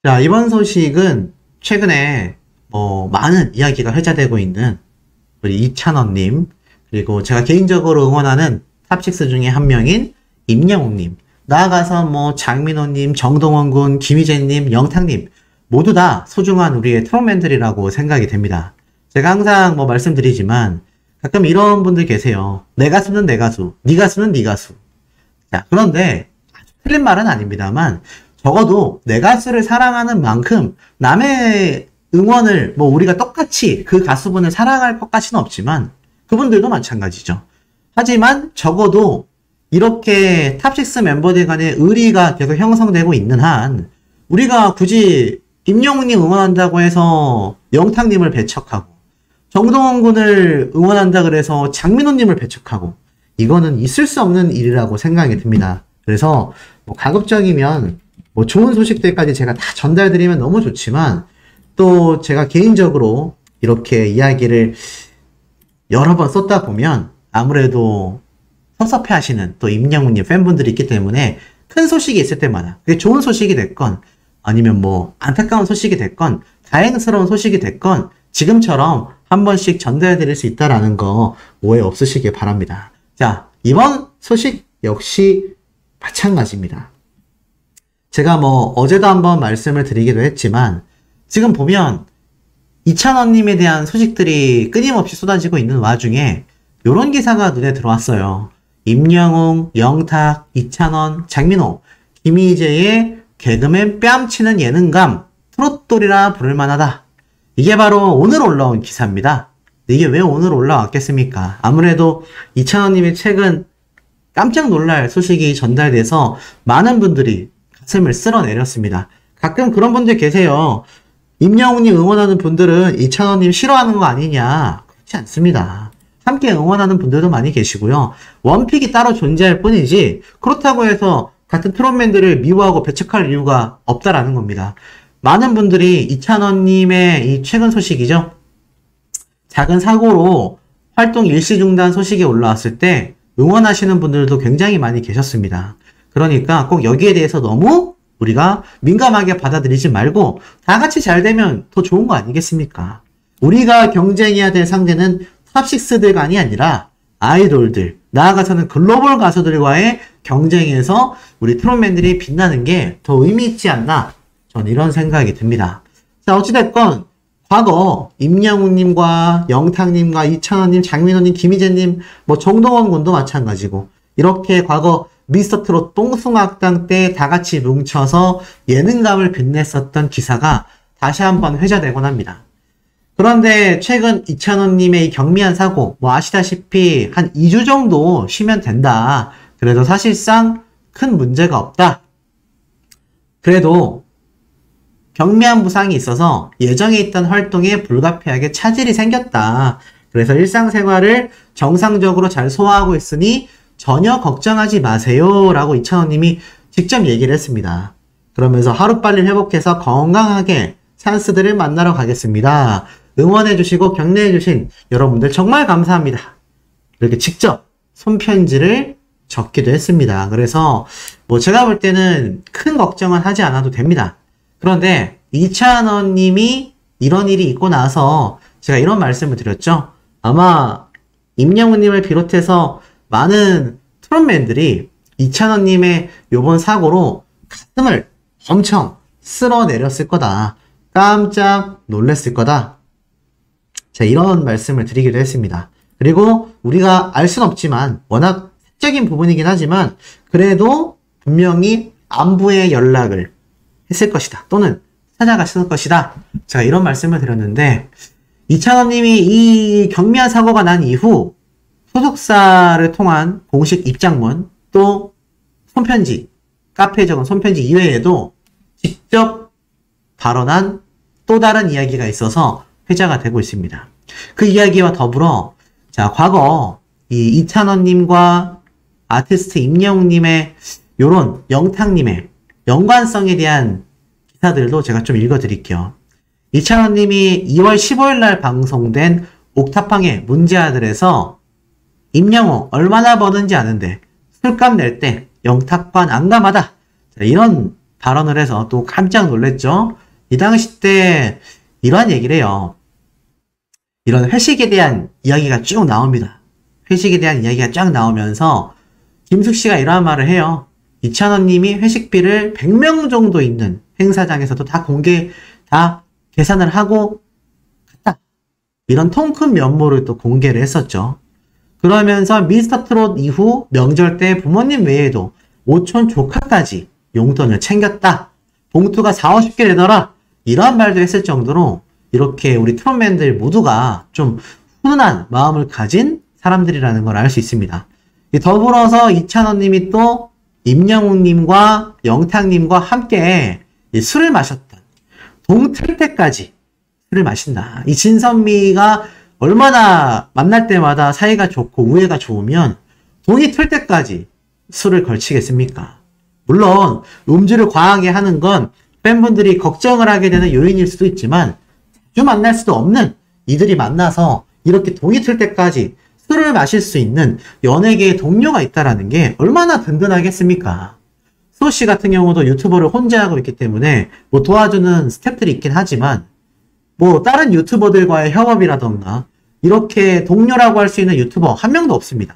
자, 이번 소식은 최근에 많은 이야기가 회자되고 있는 우리 이찬원님, 그리고 제가 개인적으로 응원하는 탑식스 중에 한 명인 임영웅님, 나아가서 장민호님, 정동원 군, 김희재님, 영탁님 모두 다 소중한 우리의 트롯맨들이라고 생각이 됩니다. 제가 항상 말씀드리지만 가끔 이런 분들 계세요. 내 가수는 내 가수, 네 가수는 네 가수. 자, 그런데 틀린 말은 아닙니다만 적어도 내 가수를 사랑하는 만큼 남의 응원을 우리가 똑같이 그 가수분을 사랑할 것까지는 없지만 그분들도 마찬가지죠. 하지만 적어도 이렇게 탑6 멤버들 간의 의리가 계속 형성되고 있는 한 우리가 굳이 임영웅님 응원한다고 해서 영탁님을 배척하고 정동원 군을 응원한다 그래서 장민호님을 배척하고 이거는 있을 수 없는 일이라고 생각이 듭니다. 그래서 가급적이면 좋은 소식들까지 제가 다 전달드리면 너무 좋지만 또 제가 개인적으로 이렇게 이야기를 여러 번 쏟다 보면 아무래도 섭섭해 하시는 또 임영웅님 팬분들이 있기 때문에 큰 소식이 있을 때마다 그게 좋은 소식이 됐건 아니면 안타까운 소식이 됐건 다행스러운 소식이 됐건 지금처럼 한 번씩 전달해드릴 수 있다라는 거 오해 없으시길 바랍니다. 자, 이번 소식 역시 마찬가지입니다. 제가 어제도 한번 말씀을 드리기도 했지만 지금 보면 이찬원님에 대한 소식들이 끊임없이 쏟아지고 있는 와중에 요런 기사가 눈에 들어왔어요. 임영웅, 영탁, 이찬원, 장민호, 김희재의 개그맨 뺨치는 예능감 트롯돌이라 부를만하다. 이게 바로 오늘 올라온 기사입니다. 이게 왜 오늘 올라왔겠습니까? 아무래도 이찬원님이 최근 깜짝 놀랄 소식이 전달돼서 많은 분들이 가슴을 쓸어내렸습니다. 가끔 그런 분들 계세요. 임영웅님 응원하는 분들은 이찬원님 싫어하는 거 아니냐? 그렇지 않습니다. 함께 응원하는 분들도 많이 계시고요. 원픽이 따로 존재할 뿐이지 그렇다고 해서 같은 트롯맨들을 미워하고 배척할 이유가 없다라는 겁니다. 많은 분들이 이찬원님의 이 최근 소식이죠. 작은 사고로 활동 일시 중단 소식이 올라왔을 때 응원하시는 분들도 굉장히 많이 계셨습니다. 그러니까 꼭 여기에 대해서 너무 우리가 민감하게 받아들이지 말고 다 같이 잘 되면 더 좋은 거 아니겠습니까? 우리가 경쟁해야 될 상대는 탑6들간이 아니라 아이돌들, 나아가서는 글로벌 가수들과의 경쟁에서 우리 트롯맨들이 빛나는 게 더 의미 있지 않나? 전 이런 생각이 듭니다. 자, 어찌됐건 과거 임영웅님과 영탁님과 이찬원님, 장민호님, 김희재님, 정동원 군도 마찬가지고 이렇게 과거 미스터트롯 똥숭아학당 때 다 같이 뭉쳐서 예능감을 빛냈었던 기사가 다시 한번 회자되곤 합니다. 그런데 최근 이찬원님의 이 경미한 사고, 아시다시피 한 2주 정도 쉬면 된다. 그래도 사실상 큰 문제가 없다. 그래도 경미한 부상이 있어서 예정에 있던 활동에 불가피하게 차질이 생겼다. 그래서 일상생활을 정상적으로 잘 소화하고 있으니 전혀 걱정하지 마세요 라고 이찬원님이 직접 얘기를 했습니다. 그러면서 하루빨리 회복해서 건강하게 찬스들을 만나러 가겠습니다. 응원해주시고 격려해주신 여러분들 정말 감사합니다. 이렇게 직접 손편지를 적기도 했습니다. 그래서 제가 볼 때는 큰 걱정은 하지 않아도 됩니다. 그런데 이찬원님이 이런 일이 있고 나서 제가 이런 말씀을 드렸죠. 아마 임영웅님을 비롯해서 많은 트롯맨들이 이찬원님의 요번 사고로 가슴을 엄청 쓸어내렸을 거다. 깜짝 놀랐을 거다. 자, 이런 말씀을 드리기도 했습니다. 그리고 우리가 알 순 없지만 워낙 사적인 부분이긴 하지만 그래도 분명히 안부의 연락을 했을 것이다. 또는 찾아갔을 것이다. 제가 이런 말씀을 드렸는데 이찬원님이 이 경미한 사고가 난 이후 소속사를 통한 공식 입장문 또 손편지, 카페에 적은 손편지 이외에도 직접 발언한 또 다른 이야기가 있어서 회자가 되고 있습니다. 그 이야기와 더불어 자, 과거 이 이찬원님과 아티스트 임영웅님의 요런 영탁님의 연관성에 대한 기사들도 제가 좀 읽어드릴게요. 이찬원님이 2월 15일 날 방송된 옥탑방의 문제아들에서 임영웅 얼마나 버는지 아는데 술값 낼 때 영탁과 난감하다. 자, 이런 발언을 해서 또 깜짝 놀랐죠. 이 당시 때 이러한 얘기를 해요. 이런 회식에 대한 이야기가 쭉 나옵니다. 회식에 대한 이야기가 쫙 나오면서 김숙 씨가 이러한 말을 해요. 이찬원 님이 회식비를 100명 정도 있는 행사장에서도 다 다 계산을 하고 갔다. 이런 통 큰 면모를 또 공개를 했었죠. 그러면서 미스터트롯 이후 명절 때 부모님 외에도 오촌 조카까지 용돈을 챙겼다. 봉투가 4, 50개 되더라. 이러한 말도 했을 정도로 이렇게 우리 트롯맨들 모두가 좀 훈훈한 마음을 가진 사람들이라는 걸 알 수 있습니다. 더불어서 이찬원 님이 또 임영웅 님과 영탁 님과 함께 술을 마셨던 동틀 때까지 술을 마신다. 이 진선미가 얼마나 만날 때마다 사이가 좋고 우애가 좋으면 동이 틀 때까지 술을 걸치겠습니까? 물론 음주를 과하게 하는 건 팬분들이 걱정을 하게 되는 요인일 수도 있지만 자주 만날 수도 없는 이들이 만나서 이렇게 동이 틀 때까지 술을 마실 수 있는 연예계의 동료가 있다라는 게 얼마나 든든하겠습니까? 수호씨 같은 경우도 유튜버를 혼자 하고 있기 때문에 뭐 도와주는 스태프들이 있긴 하지만 뭐 다른 유튜버들과의 협업이라던가 이렇게 동료라고 할 수 있는 유튜버 한 명도 없습니다.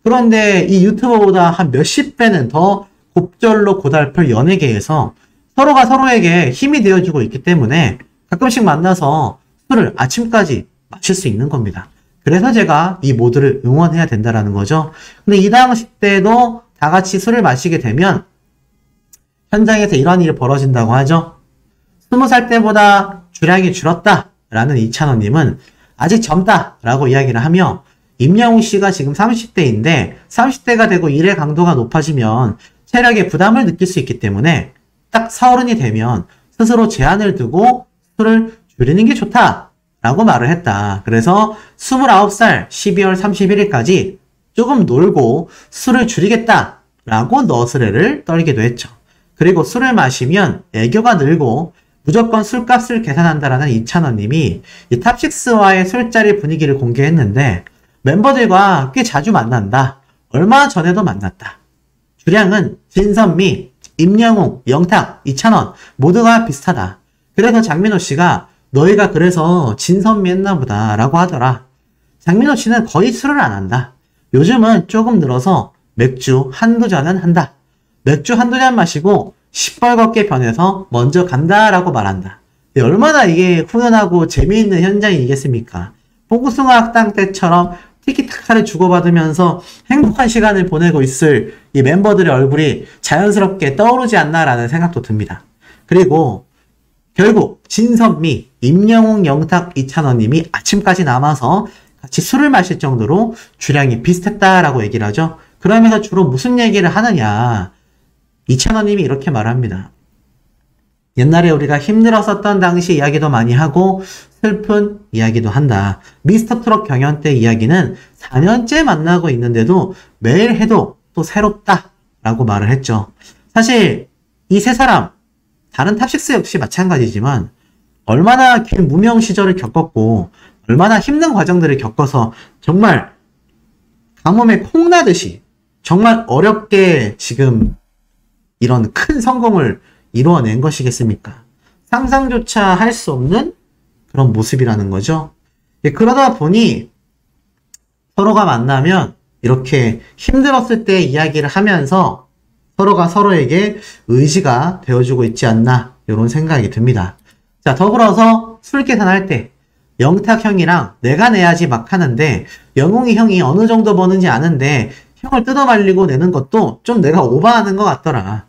그런데 이 유튜버보다 한 몇십 배는 더 곱절로 고달플 연예계에서 서로가 서로에게 힘이 되어주고 있기 때문에 가끔씩 만나서 술을 아침까지 마실 수 있는 겁니다. 그래서 제가 이 모두를 응원해야 된다라는 거죠. 근데 이 당시 때도 다 같이 술을 마시게 되면 현장에서 이런 일이 벌어진다고 하죠. 20살 때보다 주량이 줄었다 라는 이찬원님은 아직 젊다 라고 이야기를 하며 임영웅 씨가 지금 30대인데 30대가 되고 일의 강도가 높아지면 체력에 부담을 느낄 수 있기 때문에 딱 서른이 되면 스스로 제한을 두고 술을 줄이는 게 좋다 라고 말을 했다. 그래서 29살 12월 31일까지 조금 놀고 술을 줄이겠다 라고 너스레를 떨기도 했죠. 그리고 술을 마시면 애교가 늘고 무조건 술값을 계산한다라는 이찬원님이 이 탑식스와의 술자리 분위기를 공개했는데 멤버들과 꽤 자주 만난다. 얼마 전에도 만났다. 주량은 진선미, 임영웅, 영탁, 이찬원 모두가 비슷하다. 그래서 장민호 씨가 너희가 그래서 진선미 했나 보다 라고 하더라. 장민호 씨는 거의 술을 안 한다. 요즘은 조금 늘어서 맥주 한두 잔은 한다. 맥주 한두 잔 마시고 시뻘겋게 변해서 먼저 간다라고 말한다. 얼마나 이게 훈훈하고 재미있는 현장이겠습니까? 복숭아 학당 때처럼 티키타카를 주고받으면서 행복한 시간을 보내고 있을 이 멤버들의 얼굴이 자연스럽게 떠오르지 않나라는 생각도 듭니다. 그리고 결국 진선미, 임영웅, 영탁, 이찬원님이 아침까지 남아서 같이 술을 마실 정도로 주량이 비슷했다라고 얘기를 하죠. 그러면서 주로 무슨 얘기를 하느냐. 이찬원님이 이렇게 말합니다. 옛날에 우리가 힘들었었던 당시 이야기도 많이 하고 슬픈 이야기도 한다. 미스터트롯 경연 때 이야기는 4년째 만나고 있는데도 매일 해도 또 새롭다 라고 말을 했죠. 사실 이 세 사람 다른 탑식스 역시 마찬가지지만 얼마나 긴 무명 시절을 겪었고 얼마나 힘든 과정들을 겪어서 정말 가뭄에 콩나듯이 정말 어렵게 지금 이런 큰 성공을 이루어낸 것이겠습니까? 상상조차 할 수 없는 그런 모습이라는 거죠. 그러다 보니 서로가 만나면 이렇게 힘들었을 때 이야기를 하면서 서로가 서로에게 의지가 되어주고 있지 않나 이런 생각이 듭니다. 자, 더불어서 술 계산할 때 영탁 형이랑 내가 내야지 막 하는데 영웅이 형이 어느 정도 버는지 아는데 형을 뜯어말리고 내는 것도 좀 내가 오버하는 것 같더라.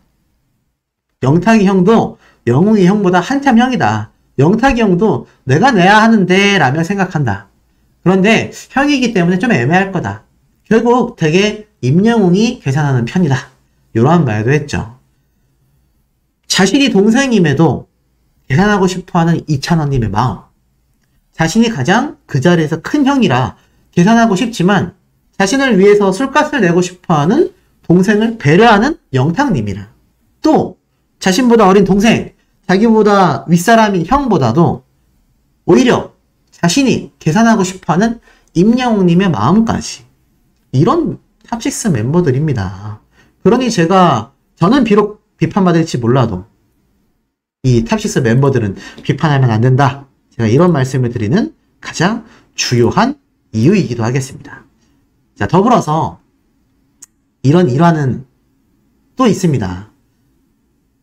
영탁이 형도 영웅이 형보다 한참 형이다. 영탁이 형도 내가 내야 하는데 라며 생각한다. 그런데 형이기 때문에 좀 애매할 거다. 결국 되게 임영웅이 계산하는 편이다. 이러한 말도 했죠. 자신이 동생임에도 계산하고 싶어하는 이찬원님의 마음. 자신이 가장 그 자리에서 큰 형이라 계산하고 싶지만 자신을 위해서 술값을 내고 싶어하는 동생을 배려하는 영탁님이라. 또 자신보다 어린 동생, 자기보다 윗사람인 형보다도 오히려 자신이 계산하고 싶어하는 임영웅님의 마음까지. 이런 탑식스 멤버들입니다. 그러니 저는 비록 비판받을지 몰라도 이 탑식스 멤버들은 비판하면 안 된다. 제가 이런 말씀을 드리는 가장 주요한 이유이기도 하겠습니다. 자, 더불어서 이런 일화는 또 있습니다.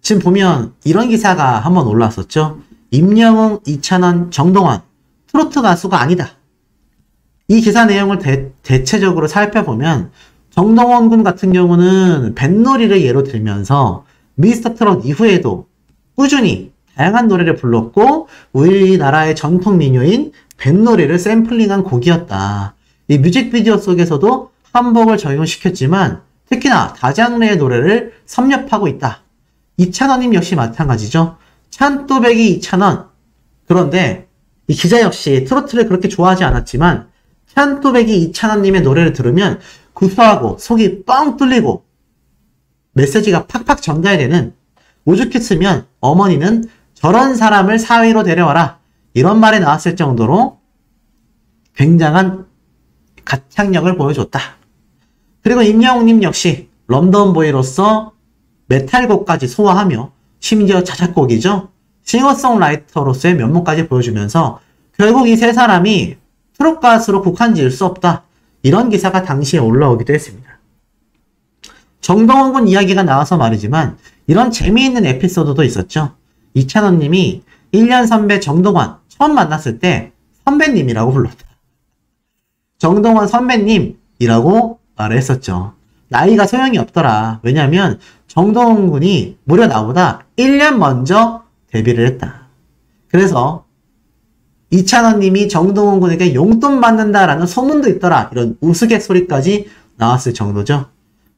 지금 보면 이런 기사가 한번 올라왔었죠. 임영웅, 이찬원, 정동원 트로트 가수가 아니다. 이 기사 내용을 대체적으로 살펴보면 정동원 군 같은 경우는 뱃놀이를 예로 들면서 미스터 트롯 이후에도 꾸준히 다양한 노래를 불렀고 우리나라의 전통 민요인 뱃놀이를 샘플링한 곡이었다. 이 뮤직비디오 속에서도 한복을 적용시켰지만 특히나 다장르의 노래를 섭렵하고 있다. 이찬원님 역시 마찬가지죠. 찬또배기 이찬원. 그런데 이 기자 역시 트로트를 그렇게 좋아하지 않았지만 찬또배기 이찬원님의 노래를 들으면 구수하고 속이 뻥 뚫리고 메시지가 팍팍 전달되는, 오죽했으면 어머니는 저런 사람을 사위로 데려와라 이런 말이 나왔을 정도로 굉장한 가창력을 보여줬다. 그리고 임영웅님 역시 럼던보이로서 메탈곡까지 소화하며 심지어 자작곡이죠. 싱어송라이터로서의 면모까지 보여주면서 결국 이 세 사람이 트롯 가수로 국한지을 수 없다. 이런 기사가 당시에 올라오기도 했습니다. 정동원 군 이야기가 나와서 말이지만 이런 재미있는 에피소드도 있었죠. 이찬원 님이 1년 선배 정동원 처음 만났을 때 선배님이라고 불렀다. 정동원 선배님이라고 말을 했었죠. 나이가 소용이 없더라. 왜냐면 정동원 군이 무려 나보다 1년 먼저 데뷔를 했다. 그래서 이찬원 님이 정동원 군에게 용돈 받는다라는 소문도 있더라. 이런 우스갯소리까지 나왔을 정도죠.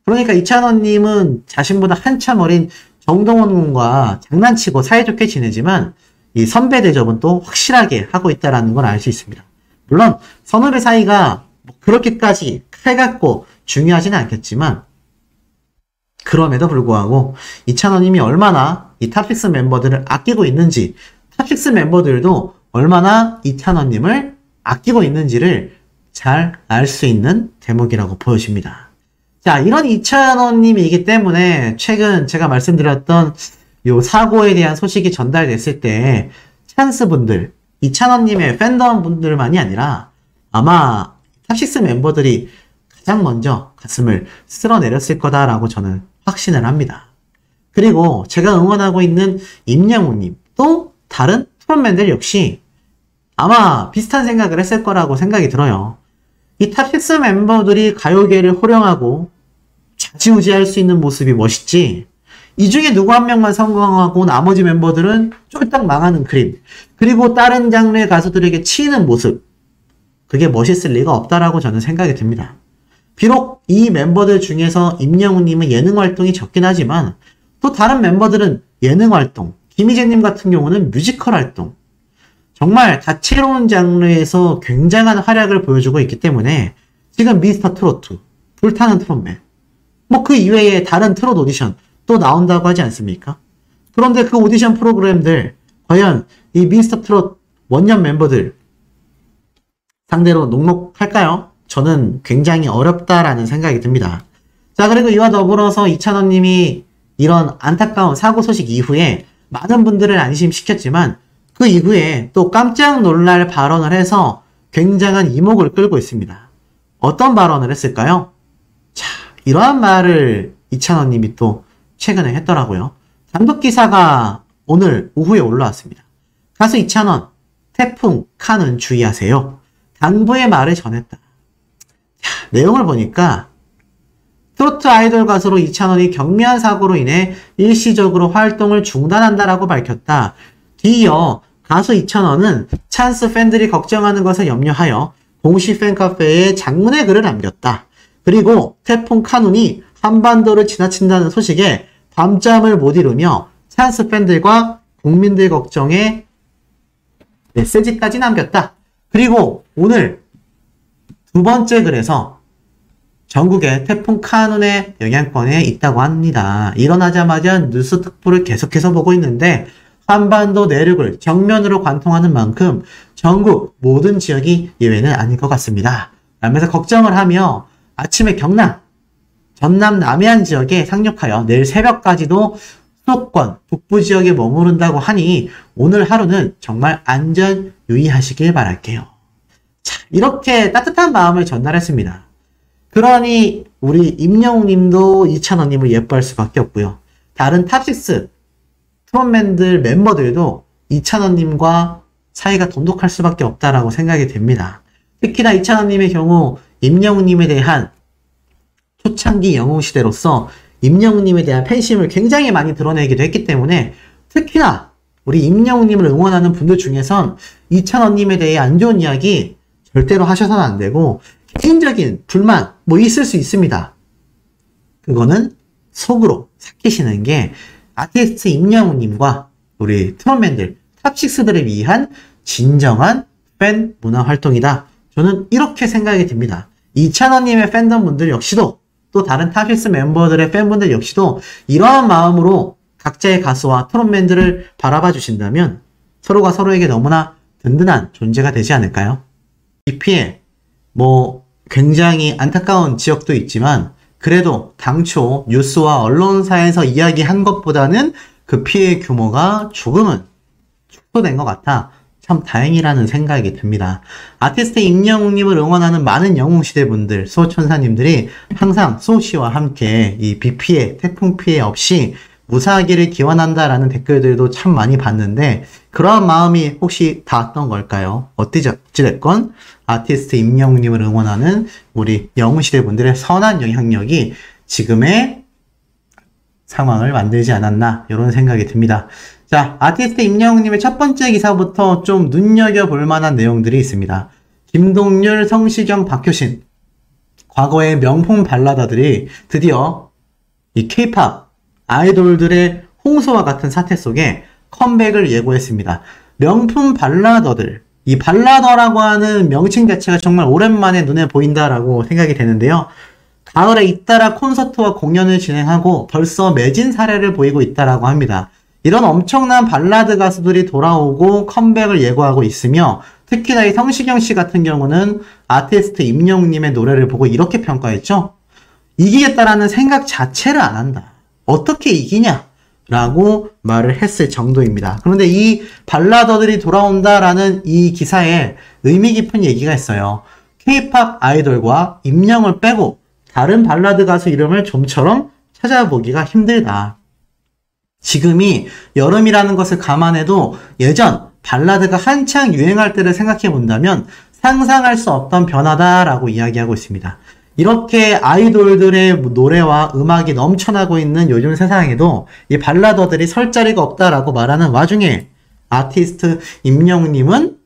그러니까 이찬원 님은 자신보다 한참 어린 정동원 군과 장난치고 사이좋게 지내지만 이 선배 대접은 또 확실하게 하고 있다는 걸 알 수 있습니다. 물론 선후배 사이가 그렇게까지 칼같고 중요하지는 않겠지만 그럼에도 불구하고 이찬원 님이 얼마나 이 탑식스 멤버들을 아끼고 있는지, 탑식스 멤버들도 얼마나 이찬원 님을 아끼고 있는지를 잘 알 수 있는 대목이라고 보여집니다. 자, 이런 이찬원 님이기 때문에 최근 제가 말씀드렸던 요 사고에 대한 소식이 전달됐을 때 찬스 분들, 이찬원 님의 팬덤 분들만이 아니라 아마 탑식스 멤버들이 가장 먼저 가슴을 쓸어내렸을 거다라고 저는 확신을 합니다. 그리고 제가 응원하고 있는 임영웅님, 또 다른 트롯맨들 역시 아마 비슷한 생각을 했을 거라고 생각이 들어요. 이 탑식스 멤버들이 가요계를 호령하고 좌지우지할 수 있는 모습이 멋있지, 이 중에 누구 한 명만 성공하고 나머지 멤버들은 쫄딱 망하는 그림, 그리고 다른 장르의 가수들에게 치이는 모습, 그게 멋있을 리가 없다라고 저는 생각이 듭니다. 비록 이 멤버들 중에서 임영웅님은 예능 활동이 적긴 하지만 또 다른 멤버들은 예능 활동, 김희재님 같은 경우는 뮤지컬 활동, 정말 다채로운 장르에서 굉장한 활약을 보여주고 있기 때문에 지금 미스터 트로트, 불타는 트롯맨, 뭐 그 이외에 다른 트롯 오디션 또 나온다고 하지 않습니까? 그런데 그 오디션 프로그램들 과연 이 미스터 트롯 원년 멤버들 상대로 녹록할까요? 저는 굉장히 어렵다라는 생각이 듭니다. 자, 그리고 이와 더불어서 이찬원 님이 이런 안타까운 사고 소식 이후에 많은 분들을 안심시켰지만 그 이후에 또 깜짝 놀랄 발언을 해서 굉장한 이목을 끌고 있습니다. 어떤 발언을 했을까요? 자, 이러한 말을 이찬원 님이 또 최근에 했더라고요. 단독 기사가 오늘 오후에 올라왔습니다. 가수 이찬원, 태풍, 칸은 주의하세요. 당부의 말을 전했다. 자, 내용을 보니까 트로트 아이돌 가수로 이찬원이 경미한 사고로 인해 일시적으로 활동을 중단한다라고 밝혔다. 뒤이어 가수 이찬원은 찬스 팬들이 걱정하는 것을 염려하여 공식 팬카페에 장문의 글을 남겼다. 그리고 태풍 카눈이 한반도를 지나친다는 소식에 밤잠을 못 이루며 찬스 팬들과 국민들 걱정에 메시지까지 남겼다. 그리고 오늘 두 번째 글에서 전국에 태풍 카눈의 영향권에 있다고 합니다. 일어나자마자 뉴스 특보를 계속해서 보고 있는데 한반도 내륙을 정면으로 관통하는 만큼 전국 모든 지역이 예외는 아닐 것 같습니다. 라면서 걱정을 하며 아침에 경남, 전남, 남해안 지역에 상륙하여 내일 새벽까지도 수도권 북부 지역에 머무른다고 하니 오늘 하루는 정말 안전 유의하시길 바랄게요. 자, 이렇게 따뜻한 마음을 전달했습니다. 그러니 우리 임영웅님도 이찬원님을 예뻐할 수밖에 없고요. 다른 탑6 트롯맨들 멤버들도 이찬원님과 사이가 돈독할 수밖에 없다라고 생각이 됩니다. 특히나 이찬원님의 경우 임영웅님에 대한 초창기 영웅시대로서 임영웅님에 대한 팬심을 굉장히 많이 드러내기도 했기 때문에 특히나 우리 임영웅님을 응원하는 분들 중에선 이찬원님에 대해 안 좋은 이야기 절대로 하셔서는 안 되고 개인적인 불만 뭐 있을 수 있습니다. 그거는 속으로 삭히시는 게 아티스트 임영웅님과 우리 트롯맨들 탑6들을 위한 진정한 팬 문화 활동이다. 저는 이렇게 생각이 듭니다. 이찬원님의 팬덤분들 역시도 또 다른 탑6 멤버들의 팬분들 역시도 이러한 마음으로 각자의 가수와 트롯맨들을 바라봐 주신다면 서로가 서로에게 너무나 든든한 존재가 되지 않을까요? 이 피해 뭐 굉장히 안타까운 지역도 있지만 그래도 당초 뉴스와 언론사에서 이야기한 것보다는 그 피해 규모가 조금은 축소된 것 같아 참 다행이라는 생각이 듭니다. 아티스트 임영웅님을 응원하는 많은 영웅시대분들, 소천사님들이 항상 소씨와 함께 이 비 피해, 태풍 피해 없이 무사하기를 기원한다라는 댓글들도 참 많이 봤는데 그러한 마음이 혹시 닿았던 걸까요? 어찌됐건 아티스트 임영웅님을 응원하는 우리 영웅시대분들의 선한 영향력이 지금의 상황을 만들지 않았나 이런 생각이 듭니다. 자, 아티스트 임영웅님의 첫 번째 기사부터 좀 눈여겨볼 만한 내용들이 있습니다. 김동률, 성시경, 박효신 과거의 명품 발라더들이 드디어 이 K-팝 아이돌들의 홍수와 같은 사태 속에 컴백을 예고했습니다. 명품 발라더들, 이 발라더라고 하는 명칭 자체가 정말 오랜만에 눈에 보인다라고 생각이 되는데요. 가을에 잇따라 콘서트와 공연을 진행하고 벌써 매진 사례를 보이고 있다라고 합니다. 이런 엄청난 발라드 가수들이 돌아오고 컴백을 예고하고 있으며 특히나 이 성시경 씨 같은 경우는 아티스트 임영웅님의 노래를 보고 이렇게 평가했죠. 이기겠다라는 생각 자체를 안 한다. 어떻게 이기냐? 라고 말을 했을 정도입니다. 그런데 이 발라더들이 돌아온다라는 이 기사에 의미 깊은 얘기가 있어요. K-팝 아이돌과 임영을 빼고 다른 발라드 가수 이름을 좀처럼 찾아보기가 힘들다. 지금이 여름이라는 것을 감안해도 예전 발라드가 한창 유행할 때를 생각해 본다면 상상할 수 없던 변화다라고 이야기하고 있습니다. 이렇게 아이돌들의 노래와 음악이 넘쳐나고 있는 요즘 세상에도 이 발라더들이 설 자리가 없다라고 말하는 와중에 아티스트 임영웅님은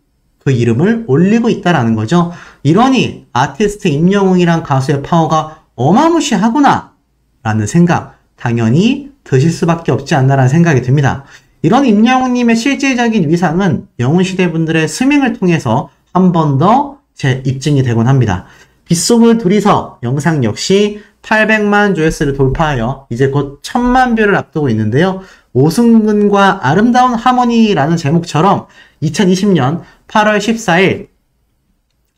그 이름을 올리고 있다라는 거죠. 이러니 아티스트 임영웅이란 가수의 파워가 어마무시하구나 라는 생각 당연히 드실 수밖에 없지 않나라는 생각이 듭니다. 이런 임영웅님의 실질적인 위상은 영웅시대분들의 스밍을 통해서 한 번 더 재입증이 되곤 합니다. 빗속을 둘이서 영상 역시 800만 조회수를 돌파하여 이제 곧 1000만 뷰를 앞두고 있는데요. 오승근과 아름다운 하모니라는 제목처럼 2020년 8월 14일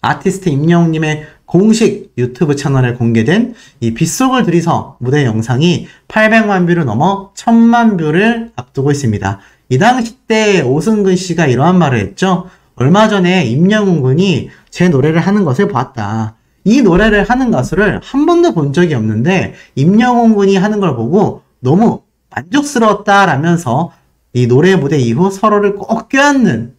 아티스트 임영웅님의 공식 유튜브 채널에 공개된 이 빗속을 둘이서 무대 영상이 800만 뷰를 넘어 1000만 뷰를 앞두고 있습니다. 이 당시 때 오승근 씨가 이러한 말을 했죠. 얼마 전에 임영웅 군이 제 노래를 하는 것을 봤다. 이 노래를 하는 가수를 한 번도 본 적이 없는데 임영웅 군이 하는 걸 보고 너무 만족스러웠다라면서 이 노래 무대 이후 서로를 꼭 껴안는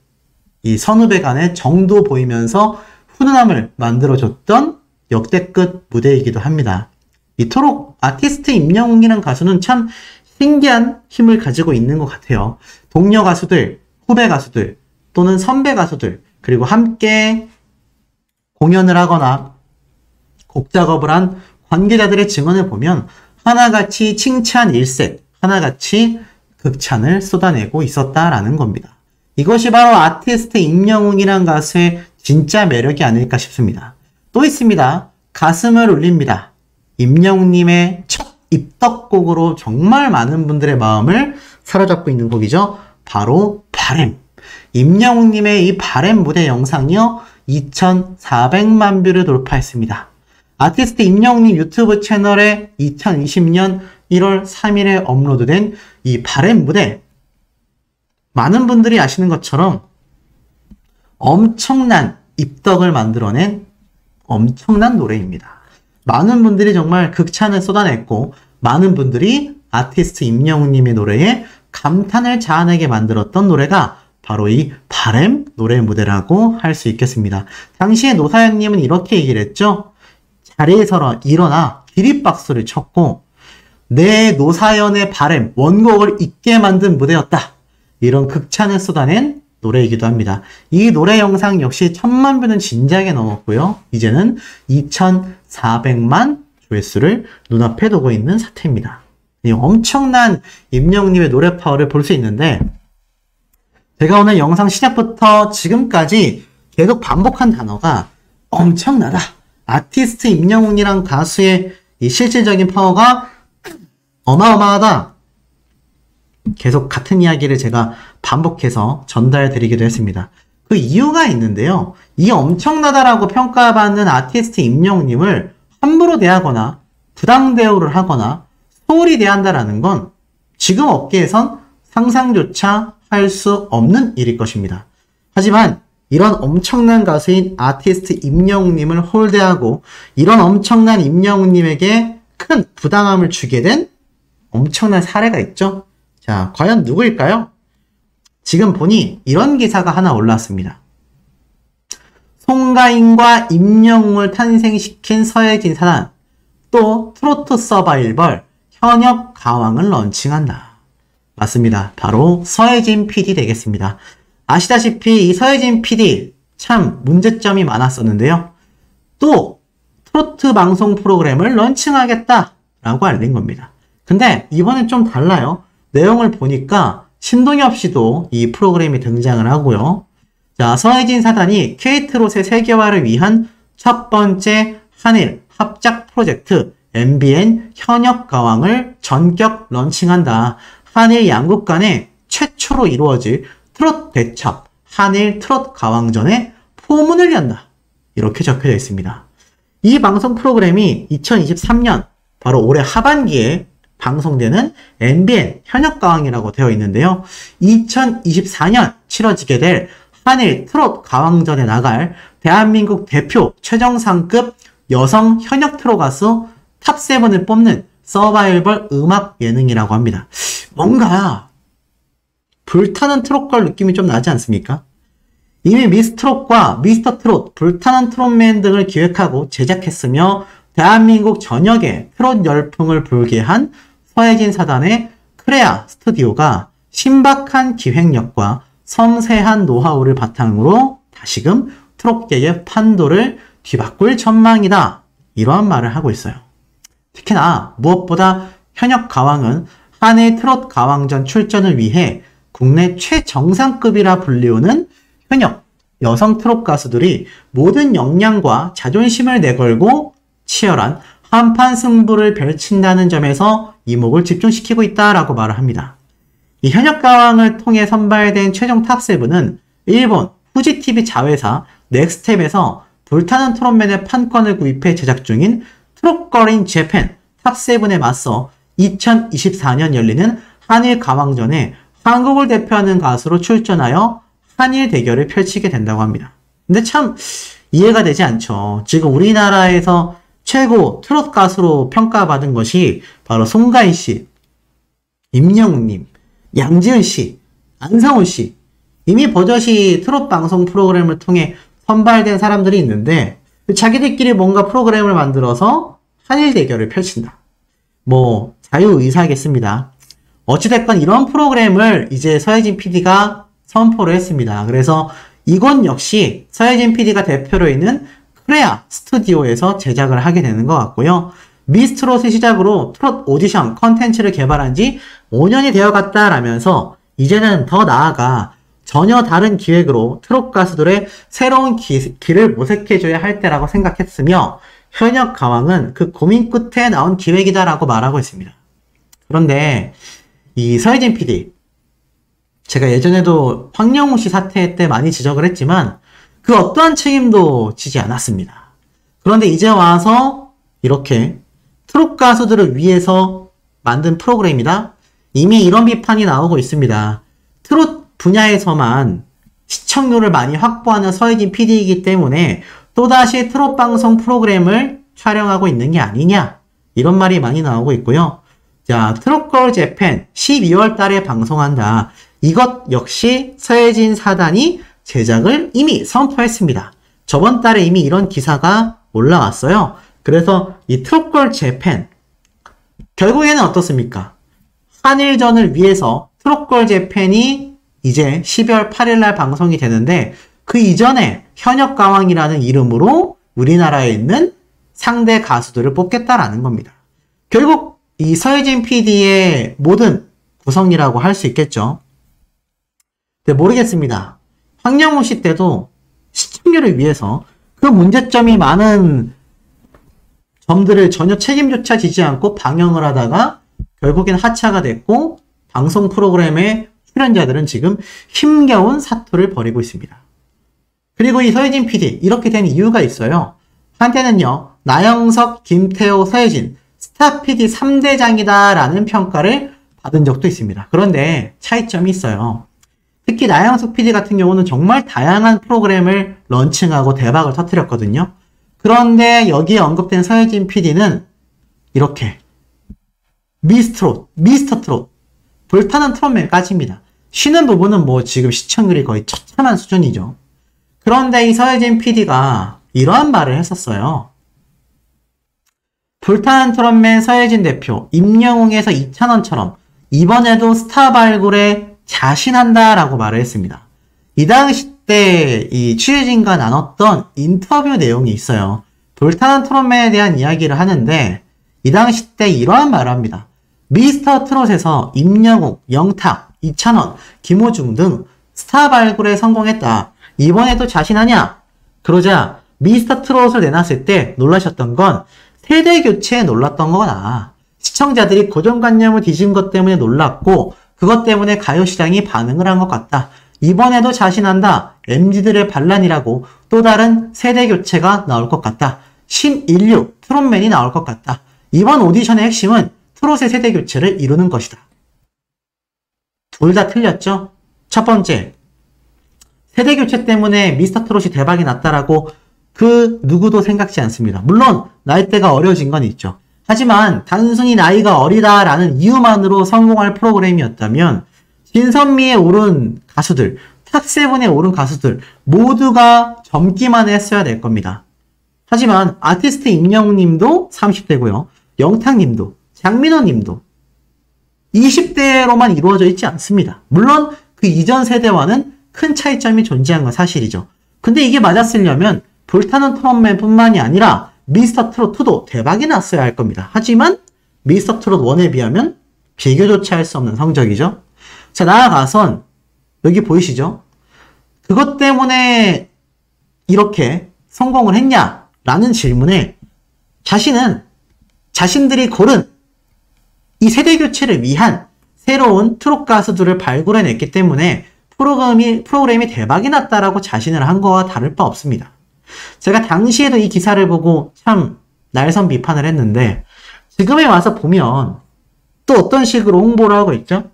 이 선후배 간의 정도 보이면서 훈훈함을 만들어줬던 역대급 무대이기도 합니다. 이토록 아티스트 임영웅이라는 가수는 참 신기한 힘을 가지고 있는 것 같아요. 동료 가수들, 후배 가수들 또는 선배 가수들 그리고 함께 공연을 하거나 곡 작업을 한 관계자들의 증언을 보면 하나같이 칭찬 일색, 하나같이 극찬을 쏟아내고 있었다라는 겁니다. 이것이 바로 아티스트 임영웅이란 가수의 진짜 매력이 아닐까 싶습니다. 또 있습니다. 가슴을 울립니다. 임영웅님의 첫 입덕곡으로 정말 많은 분들의 마음을 사로잡고 있는 곡이죠. 바로 바램. 임영웅님의 이 바램 무대 영상이요. 2400만 뷰를 돌파했습니다. 아티스트 임영웅님 유튜브 채널에 2020년 1월 3일에 업로드된 이 바램 무대, 많은 분들이 아시는 것처럼 엄청난 입덕을 만들어낸 엄청난 노래입니다. 많은 분들이 정말 극찬을 쏟아냈고 많은 분들이 아티스트 임영웅님의 노래에 감탄을 자아내게 만들었던 노래가 바로 이 바램 노래 무대라고 할 수 있겠습니다. 당시에 노사연님은 이렇게 얘기를 했죠. 자리에서 일어나 기립박수를 쳤고 내 노사연의 바램 원곡을 잊게 만든 무대였다. 이런 극찬을 쏟아낸 노래이기도 합니다. 이 노래 영상 역시 1000만 뷰는 진작에 넘었고요. 이제는 2400만 조회수를 눈앞에 두고 있는 사태입니다. 이 엄청난 임영웅님의 노래 파워를 볼 수 있는데 제가 오늘 영상 시작부터 지금까지 계속 반복한 단어가 엄청나다. 아티스트 임영웅이란 가수의 이 실질적인 파워가 어마어마하다. 계속 같은 이야기를 제가 반복해서 전달드리기도 했습니다. 그 이유가 있는데요. 이 엄청나다라고 평가받는 아티스트 임영웅님을 함부로 대하거나 부당 대우를 하거나 소홀히 대한다라는 건 지금 업계에선 상상조차 할 수 없는 일일 것입니다. 하지만 이런 엄청난 가수인 아티스트 임영웅님을 홀대하고 이런 엄청난 임영웅님에게 큰 부당함을 주게 된 엄청난 사례가 있죠. 자, 과연 누구일까요? 지금 보니 이런 기사가 하나 올라왔습니다. 송가인과 임영웅을 탄생시킨 서예진 사단, 또 트로트 서바이벌 현역 가왕을 런칭한다. 맞습니다. 바로 서예진 PD 되겠습니다. 아시다시피 이 서예진 PD 참 문제점이 많았었는데요. 또 트로트 방송 프로그램을 런칭하겠다라고 알린 겁니다. 근데 이번엔 좀 달라요. 내용을 보니까 신동엽 씨도 이 프로그램에 등장을 하고요. 자, 서예진 사단이 K트롯의 세계화를 위한 첫 번째 한일 합작 프로젝트 MBN 현역 가왕을 전격 런칭한다. 한일 양국 간에 최초로 이루어질 트롯 대첩 한일 트롯 가왕전에 포문을 연다. 이렇게 적혀져 있습니다. 이 방송 프로그램이 2023년 바로 올해 하반기에 방송되는 MBN 현역 가왕이라고 되어 있는데요. 2024년 치러지게 될 한일 트롯 가왕전에 나갈 대한민국 대표 최정상급 여성 현역 트롯 가수 탑7을 뽑는 서바이벌 음악 예능이라고 합니다. 뭔가 불타는 트롯걸 느낌이 좀 나지 않습니까? 이미 미스트롯과 미스터트롯, 불타는 트롯맨 등을 기획하고 제작했으며 대한민국 전역에 트롯 열풍을 불게 한 서예진 사단의 크레아 스튜디오가 신박한 기획력과 섬세한 노하우를 바탕으로 다시금 트롯계의 판도를 뒤바꿀 전망이다. 이러한 말을 하고 있어요. 특히나 무엇보다 현역 가왕은 한일 트롯 가왕전 출전을 위해 국내 최정상급이라 불리우는 현역 여성 트롯 가수들이 모든 역량과 자존심을 내걸고 치열한 한판 승부를 펼친다는 점에서 이목을 집중시키고 있다라고 말을 합니다. 이 현역 가왕을 통해 선발된 최종 탑7은 일본 후지TV 자회사 넥스텝에서 불타는 트롯맨의 판권을 구입해 제작 중인 트롯걸인 재팬 탑7에 맞서 2024년 열리는 한일 가왕전에 한국을 대표하는 가수로 출전하여 한일 대결을 펼치게 된다고 합니다. 근데 참 이해가 되지 않죠. 지금 우리나라에서 최고 트롯 가수로 평가받은 것이 바로 송가인 씨, 임영웅님, 양지은 씨, 안성훈 씨. 이미 버젓이 트롯 방송 프로그램을 통해 선발된 사람들이 있는데 자기들끼리 뭔가 프로그램을 만들어서 한일 대결을 펼친다. 뭐 자유의사겠습니다. 어찌됐건 이런 프로그램을 이제 서예진 PD가 선포를 했습니다. 그래서 이건 역시 서예진 PD가 대표로 있는 크레아 스튜디오에서 제작을 하게 되는 것 같고요. 미스트롯을 시작으로 트롯 오디션 컨텐츠를 개발한 지 5년이 되어갔다라면서 이제는 더 나아가 전혀 다른 기획으로 트롯 가수들의 새로운 길을 모색해줘야 할 때라고 생각했으며 현역 가왕은 그 고민 끝에 나온 기획이다라고 말하고 있습니다. 그런데 이 서예진 PD, 제가 예전에도 황영우 씨 사태 때 많이 지적을 했지만 그 어떠한 책임도 지지 않았습니다. 그런데 이제 와서 이렇게 트롯 가수들을 위해서 만든 프로그램이다. 이미 이런 비판이 나오고 있습니다. 트롯 분야에서만 시청률을 많이 확보하는 서혜진 PD이기 때문에 또다시 트롯 방송 프로그램을 촬영하고 있는 게 아니냐, 이런 말이 많이 나오고 있고요. 자, 트롯걸 재팬 12월 달에 방송한다. 이것 역시 서혜진 사단이 제작을 이미 선포했습니다. 저번 달에 이미 이런 기사가 올라왔어요. 그래서 이 트롯걸 재팬, 결국에는 어떻습니까? 한일전을 위해서 트롯걸 재팬이 이제 12월 8일 날 방송이 되는데, 그 이전에 현역가왕이라는 이름으로 우리나라에 있는 상대 가수들을 뽑겠다라는 겁니다. 결국 이 서혜진 PD의 모든 구성이라고 할 수 있겠죠. 근데 모르겠습니다. 황영우 씨 때도 시청률을 위해서 그 문제점이 많은 점들을 전혀 책임조차 지지 않고 방영을 하다가 결국엔 하차가 됐고, 방송 프로그램의 출연자들은 지금 힘겨운 사투를 벌이고 있습니다. 그리고 이 서혜진 PD, 이렇게 된 이유가 있어요. 한때는요, 나영석, 김태호, 서혜진 스타 PD 3대장이다 라는 평가를 받은 적도 있습니다. 그런데 차이점이 있어요. 특히 나영석 PD 같은 경우는 정말 다양한 프로그램을 런칭하고 대박을 터뜨렸거든요. 그런데 여기에 언급된 서혜진 PD는 이렇게 미스터 트롯, 불타는 트롯맨까지입니다. 쉬는 부분은 뭐 지금 시청률이 거의 처참한 수준이죠. 그런데 이 서혜진 PD가 이러한 말을 했었어요. 불타는 트롯맨 서혜진 대표, 임영웅에서 이찬원처럼 이번에도 스타 발굴에 자신한다라고 말을 했습니다. 이 당시 때 이 취재진과 나눴던 인터뷰 내용이 있어요. 불타는 트롯맨에 대한 이야기를 하는데, 이 당시 때 이러한 말을 합니다. 미스터 트롯에서 임영웅, 영탁, 이찬원, 김호중 등 스타 발굴에 성공했다. 이번에도 자신하냐? 그러자 미스터 트롯을 내놨을 때 놀라셨던 건 세대 교체에 놀랐던 거다. 시청자들이 고정관념을 뒤진 것 때문에 놀랐고, 그것 때문에 가요시장이 반응을 한 것 같다. 이번에도 자신한다. MZ들의 반란이라고 또 다른 세대 교체가 나올 것 같다. 신인류 트롯맨이 나올 것 같다. 이번 오디션의 핵심은 트롯의 세대 교체를 이루는 것이다. 둘 다 틀렸죠? 첫 번째, 세대 교체 때문에 미스터 트롯이 대박이 났다라고 그 누구도 생각지 않습니다. 물론 나이대가 어려진 건 있죠. 하지만 단순히 나이가 어리다라는 이유만으로 성공할 프로그램이었다면 진선미에 오른 가수들, 탑7에 오른 가수들 모두가 젊기만 했어야 될 겁니다. 하지만 아티스트 임영웅님도 30대고요. 영탁님도, 장민호님도 20대로만 이루어져 있지 않습니다. 물론 그 이전 세대와는 큰 차이점이 존재한 건 사실이죠. 근데 이게 맞았으려면 불타는 트롯맨 뿐만이 아니라 미스터 트롯 2도 대박이 났어야 할 겁니다. 하지만 미스터 트롯 1에 비하면 비교조차 할 수 없는 성적이죠. 자, 나아가선 여기 보이시죠? 그것 때문에 이렇게 성공을 했냐라는 질문에 자신들이 고른 이 세대 교체를 위한 새로운 트롯 가수들을 발굴해냈기 때문에 프로그램이 대박이 났다라고 자신을 한 거와 다를 바 없습니다. 제가 당시에도 이 기사를 보고 참 날선 비판을 했는데, 지금에 와서 보면 또 어떤 식으로 홍보를 하고 있죠?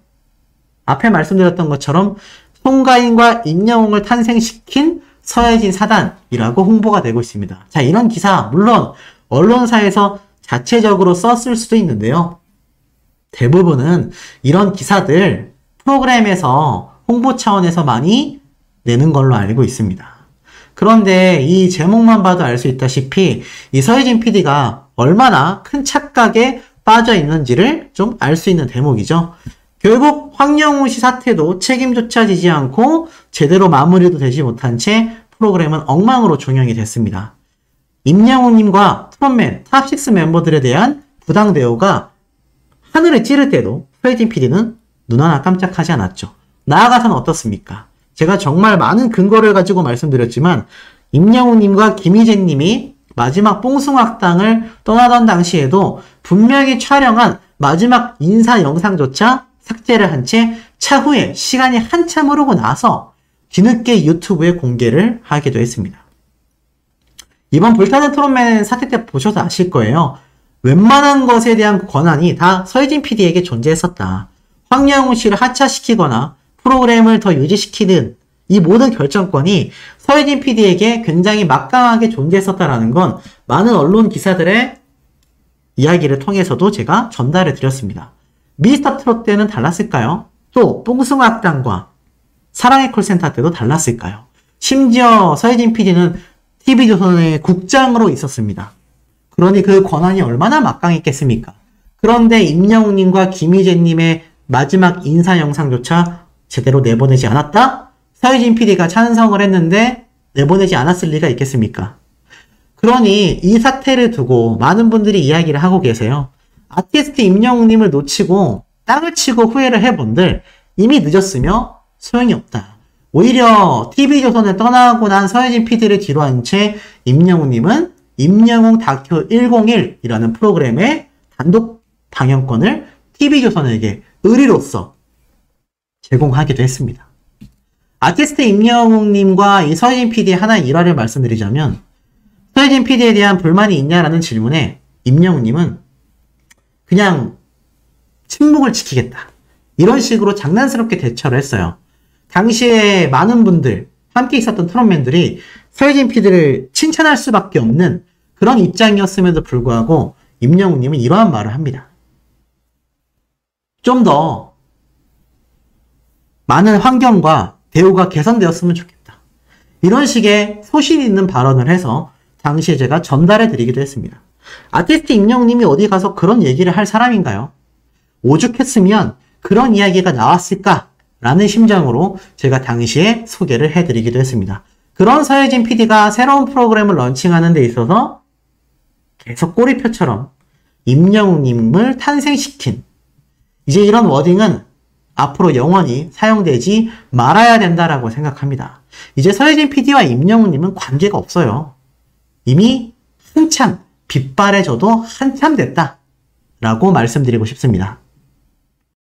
앞에 말씀드렸던 것처럼 송가인과 임영웅을 탄생시킨 서혜진 사단이라고 홍보가 되고 있습니다. 자, 이런 기사 물론 언론사에서 자체적으로 썼을 수도 있는데요. 대부분은 이런 기사들 프로그램에서 홍보 차원에서 많이 내는 걸로 알고 있습니다. 그런데 이 제목만 봐도 알 수 있다시피 이 서혜진 PD가 얼마나 큰 착각에 빠져 있는지를 좀 알 수 있는 대목이죠. 결국 황영우 씨 사태도 책임조차 지지 않고 제대로 마무리도 되지 못한 채 프로그램은 엉망으로 종영이 됐습니다. 임영웅님과 트롯맨 탑6 멤버들에 대한 부당 대우가 하늘을 찌를 때도 서혜진 PD는 눈 하나 깜짝하지 않았죠. 나아가서는 어떻습니까? 제가 정말 많은 근거를 가지고 말씀드렸지만 임영웅님과 김희재님이 마지막 뽕숭악당을 떠나던 당시에도 분명히 촬영한 마지막 인사 영상조차 삭제를 한 채 차후에 시간이 한참 흐르고 나서 뒤늦게 유튜브에 공개를 하기도 했습니다. 이번 불타는 트롯맨 사태 때 보셔서 아실 거예요. 웬만한 것에 대한 권한이 다 서혜진 PD에게 존재했었다. 황영우 씨를 하차시키거나 프로그램을 더 유지시키는 이 모든 결정권이 서혜진 PD에게 굉장히 막강하게 존재했었다라는 건 많은 언론 기사들의 이야기를 통해서도 제가 전달해 드렸습니다. 미스터 트롯 때는 달랐을까요? 또 뽕숭아 학당과 사랑의 콜센터 때도 달랐을까요? 심지어 서혜진 PD는 TV조선의 국장으로 있었습니다. 그러니 그 권한이 얼마나 막강했겠습니까? 그런데 임영웅님과 김희재님의 마지막 인사 영상조차 제대로 내보내지 않았다? 서혜진 PD가 찬성을 했는데 내보내지 않았을 리가 있겠습니까? 그러니 이 사태를 두고 많은 분들이 이야기를 하고 계세요. 아티스트 임영웅님을 놓치고 땅을 치고 후회를 해본들 이미 늦었으며 소용이 없다. 오히려 TV조선을 떠나고 난 서혜진 PD를 뒤로한 채 임영웅님은 임영웅 다큐 101이라는 프로그램의 단독 방영권을 TV조선에게 의리로서 제공하기도 했습니다. 아티스트 임영웅님과 이 서혜진 PD의 하나의 일화를 말씀드리자면 서혜진 PD에 대한 불만이 있냐라는 질문에 임영웅님은 그냥 침묵을 지키겠다. 이런 식으로 장난스럽게 대처를 했어요. 당시에 많은 분들, 함께 있었던 트롯맨들이 서혜진 PD를 칭찬할 수밖에 없는 그런 입장이었음에도 불구하고 임영웅님은 이러한 말을 합니다. 좀 더 많은 환경과 대우가 개선되었으면 좋겠다. 이런 식의 소신 있는 발언을 해서 당시에 제가 전달해 드리기도 했습니다. 아티스트 임영웅님이 어디 가서 그런 얘기를 할 사람인가요? 오죽했으면 그런 이야기가 나왔을까라는 심정으로 제가 당시에 소개를 해드리기도 했습니다. 그런 서혜진 PD가 새로운 프로그램을 런칭하는 데 있어서 계속 꼬리표처럼 임영웅님을 탄생시킨 이제 이런 워딩은 앞으로 영원히 사용되지 말아야 된다라고 생각합니다. 이제 서혜진 PD와 임영웅님은 관계가 없어요. 이미 한참 빗발해져도 한참 됐다 라고 말씀드리고 싶습니다.